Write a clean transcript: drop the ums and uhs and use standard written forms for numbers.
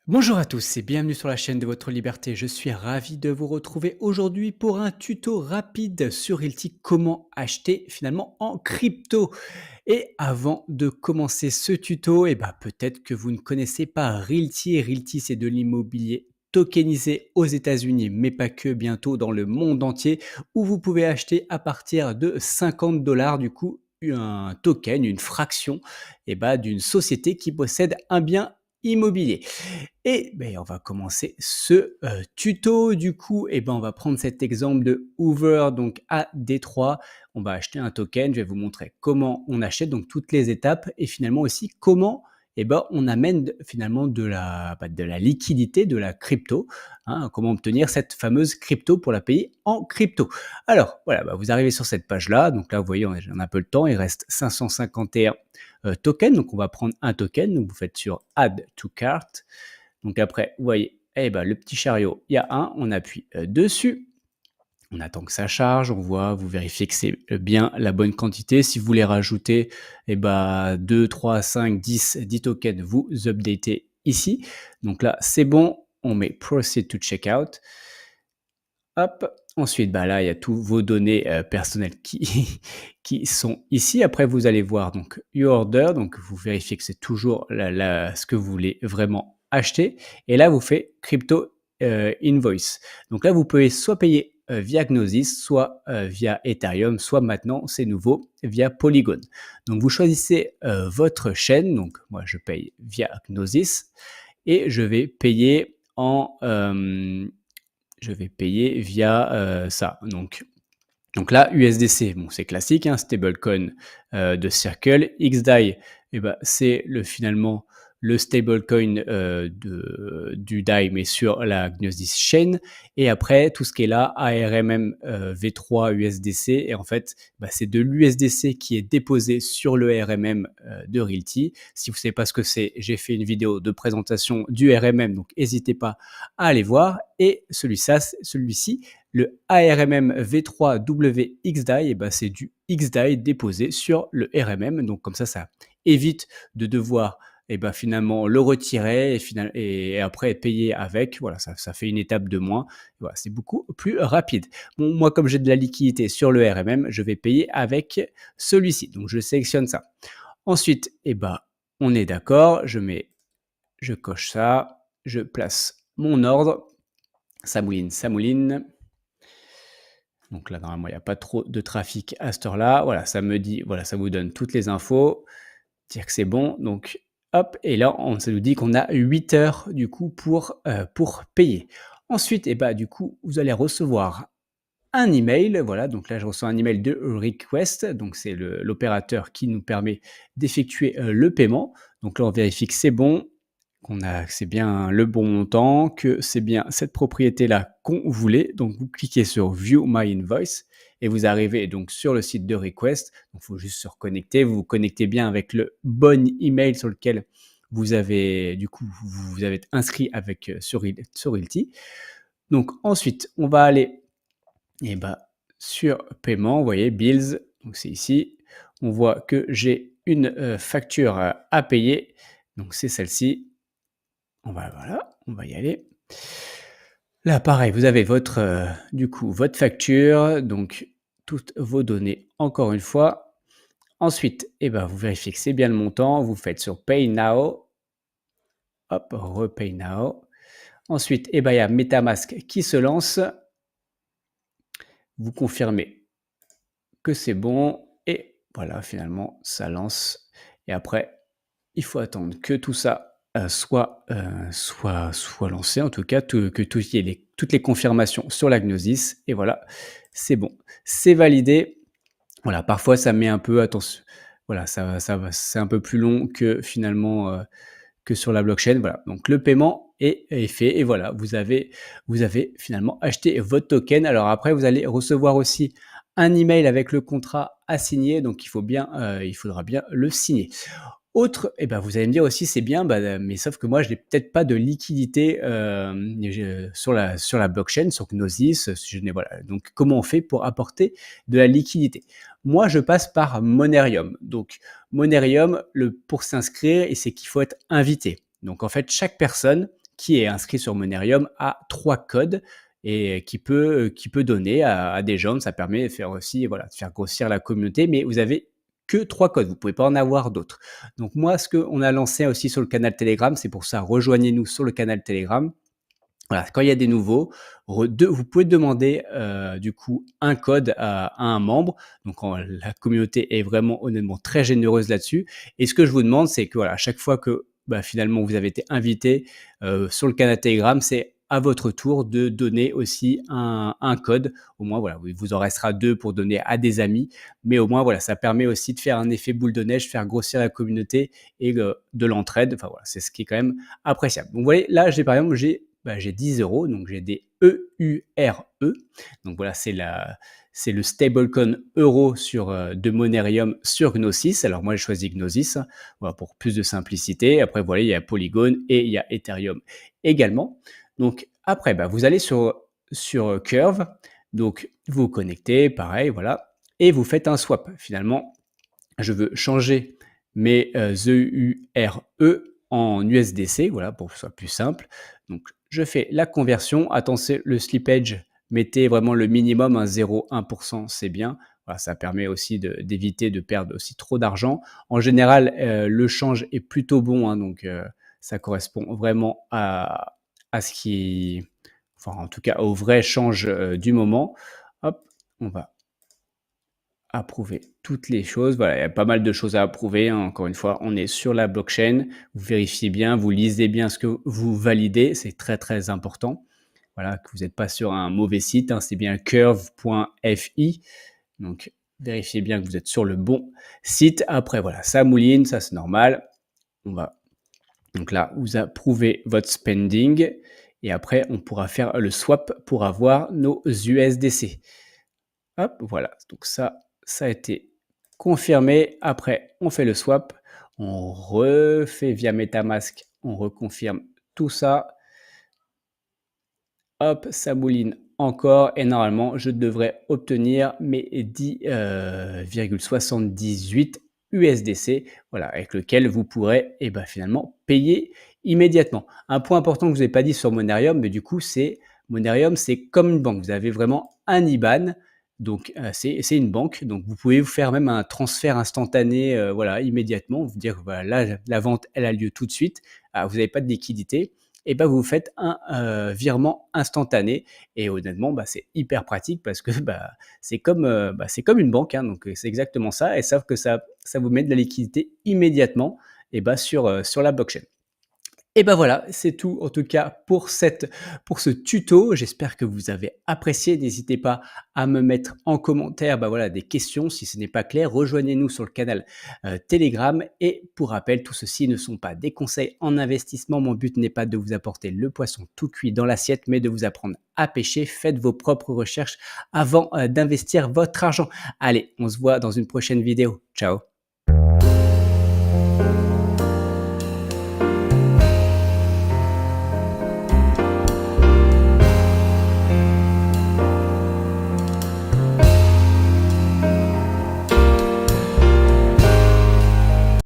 Bonjour à tous et bienvenue sur la chaîne de votre liberté. Je suis ravi de vous retrouver aujourd'hui pour un tuto rapide sur Realty, comment acheter finalement en crypto. Et avant de commencer ce tuto, peut-être que vous ne connaissez pas Realty. Realty, c'est de l'immobilier tokenisé aux États-Unis, mais pas que, bientôt dans le monde entier, où vous pouvez acheter à partir de 50 dollars, du coup, un token, une fraction d'une société qui possède un bien immobilier. On va commencer ce tuto. Du coup, on va prendre cet exemple de Hoover, donc à Détroit. On va acheter un token. Je vais vous montrer comment on achète, donc toutes les étapes, et finalement aussi comment on amène finalement de la liquidité, de la crypto, hein, comment obtenir cette fameuse crypto pour la payer en crypto. Alors, voilà, vous arrivez sur cette page-là. Donc là, vous voyez, on a un peu le temps. Il reste 551 tokens. Donc, on va prendre un token. Donc, vous faites sur Add to Cart. Donc après, vous voyez, le petit chariot, il y a un, on appuie dessus, on attend que ça charge, on voit, vous vérifiez que c'est bien la bonne quantité. Si vous voulez rajouter 2, 3, 5, 10 tokens, vous updatez ici. Donc là, c'est bon, on met Proceed to Checkout. Hop, ensuite, là, il y a tous vos données personnelles qui sont ici. Après, vous allez voir donc Your Order, donc vous vérifiez que c'est toujours ce que vous voulez vraiment acheter. Et là, vous faites Crypto Invoice. Donc là, vous pouvez soit payer via Gnosis, soit via Ethereum, soit maintenant, c'est nouveau, via Polygon. Donc, vous choisissez votre chaîne. Donc, moi, je paye via Gnosis et je vais payer via ça. Donc là, USDC, bon, c'est classique, hein, stablecoin de Circle. XDAI, c'est finalement le stablecoin du DAI, mais sur la Gnosis Chain. Et après, tout ce qui est là, ARMM V3 USDC, et en fait, c'est de l'USDC qui est déposé sur le RMM de Realty. Si vous ne savez pas ce que c'est, j'ai fait une vidéo de présentation du RMM, donc n'hésitez pas à aller voir. Et celui-ci, le ARMM V3W XDAI, c'est du XDAI déposé sur le RMM. Donc comme ça évite de devoir finalement le retirer et après payer avec. Voilà, ça fait une étape de moins. Voilà, c'est beaucoup plus rapide. Bon, moi, comme j'ai de la liquidité sur le RMM, je vais payer avec celui-ci. Donc je sélectionne ça. Ensuite, on est d'accord. Je coche ça. Je place mon ordre. Ça mouline. Donc là, normalement, il n'y a pas trop de trafic à cette heure-là. Voilà, ça me dit, voilà, ça vous donne toutes les infos, dire que c'est bon. Donc, hop, et là, ça nous dit qu'on a 8 heures du coup pour payer. Ensuite, du coup, vous allez recevoir un email. Voilà, donc là, je reçois un email de request. Donc, c'est l'opérateur qui nous permet d'effectuer le paiement. Donc là, on vérifie que c'est bon, que c'est bien le bon montant, que c'est bien cette propriété-là qu'on voulait. Donc, vous cliquez sur View My Invoice et vous arrivez donc sur le site de Request. Donc, il faut juste se reconnecter. Vous vous connectez bien avec le bon email sur lequel vous avez, du coup, vous avez inscrit avec sur Realty. Donc, ensuite, on va aller sur paiement. Vous voyez, Bills. Donc, c'est ici. On voit que j'ai une facture à payer. Donc, c'est celle-ci. On va y aller. Là, pareil, vous avez votre facture, donc toutes vos données encore une fois. Ensuite, vous vérifiez que c'est bien le montant. Vous faites sur Pay Now. Hop, Repay Now. Ensuite, il y a MetaMask qui se lance. Vous confirmez que c'est bon. Et voilà, finalement, ça lance. Et après, il faut attendre que tout ça soit lancé, en tout cas, que il y ait toutes les confirmations sur la Gnosis. Et voilà, c'est bon. C'est validé. Voilà, parfois, ça met un peu, attention. Voilà, c'est un peu plus long que finalement que sur la blockchain. Voilà, donc le paiement est fait. Et voilà, vous avez finalement acheté votre token. Alors après, vous allez recevoir aussi un email avec le contrat à signer. Donc, il faudra bien le signer. Autre, vous allez me dire aussi, c'est bien, mais sauf que moi, je n'ai peut-être pas de liquidité sur la blockchain, sur Gnosis. Voilà. Donc, comment on fait pour apporter de la liquidité? Moi, je passe par Monerium. Donc, Monerium, pour s'inscrire, et c'est qu'il faut être invité. Donc, en fait, chaque personne qui est inscrit sur Monerium a 3 codes et qui peut donner à des gens. Ça permet de faire aussi, voilà, de faire grossir la communauté, mais vous avez que 3 codes, vous pouvez pas en avoir d'autres. Donc moi, ce qu'on a lancé aussi sur le canal Telegram, c'est pour ça, rejoignez-nous sur le canal Telegram. Voilà, quand il y a des nouveaux, vous pouvez demander du coup un code à un membre. Donc la communauté est vraiment honnêtement très généreuse là-dessus. Et ce que je vous demande, c'est que voilà, à chaque fois que finalement vous avez été invité sur le canal Telegram, c'est à votre tour de donner aussi un code. Au moins, voilà, il vous en restera 2 pour donner à des amis. Mais au moins, voilà, ça permet aussi de faire un effet boule de neige, faire grossir la communauté et de l'entraide. Enfin voilà, c'est ce qui est quand même appréciable. Donc vous voyez, là, par exemple, j'ai 10 euros, donc j'ai des EURE. Donc voilà, c'est le stablecoin euro de Monerium sur Gnosis. Alors moi, j'ai choisi Gnosis, hein, voilà, pour plus de simplicité. Après, voilà, il y a Polygon et il y a Ethereum également. Donc après, vous allez sur Curve. Donc vous vous connectez, pareil, voilà, et vous faites un swap. Finalement, je veux changer mes EURE en USDC, voilà, pour que ce soit plus simple. Donc, je fais la conversion. Attention, le slippage, mettez vraiment le minimum, 0,1%, c'est bien. Voilà, ça permet aussi d'éviter de perdre aussi trop d'argent. En général, le change est plutôt bon, hein, donc ça correspond vraiment à ce qui, enfin en tout cas au vrai change du moment. Hop, on va approuver toutes les choses. Voilà, il y a pas mal de choses à approuver, hein. Encore une fois, on est sur la blockchain. Vous vérifiez bien, vous lisez bien ce que vous validez. C'est très, très important. Voilà, que vous n'êtes pas sur un mauvais site, hein. C'est bien curve.fi. Donc, vérifiez bien que vous êtes sur le bon site. Après, voilà, ça mouline, ça c'est normal. Donc là, vous approuvez votre spending. Et après, on pourra faire le swap pour avoir nos USDC. Hop, voilà. Donc ça a été confirmé. Après, on fait le swap. On refait via MetaMask. On reconfirme tout ça. Hop, ça mouline encore. Et normalement, je devrais obtenir mes 10,78 USDC. Voilà, avec lequel vous pourrez finalement payer immédiatement. Un point important que je vous ai pas dit sur Monerium, mais du coup, Monerium, c'est comme une banque. Vous avez vraiment un IBAN. Donc, c'est une banque. Donc, vous pouvez vous faire même un transfert instantané, voilà, immédiatement. Vous dire, voilà, là, la vente, elle a lieu tout de suite. Vous n'avez pas de liquidité. Et vous faites un virement instantané. Et honnêtement, c'est hyper pratique parce que c'est comme une banque, hein. Donc, c'est exactement ça. Et sauf que ça vous met de la liquidité immédiatement sur la blockchain. Et voilà, c'est tout en tout cas pour ce tuto. J'espère que vous avez apprécié. N'hésitez pas à me mettre en commentaire voilà, des questions si ce n'est pas clair. Rejoignez-nous sur le canal Telegram. Et pour rappel, tout ceci ne sont pas des conseils en investissement. Mon but n'est pas de vous apporter le poisson tout cuit dans l'assiette, mais de vous apprendre à pêcher. Faites vos propres recherches avant d'investir votre argent. Allez, on se voit dans une prochaine vidéo. Ciao!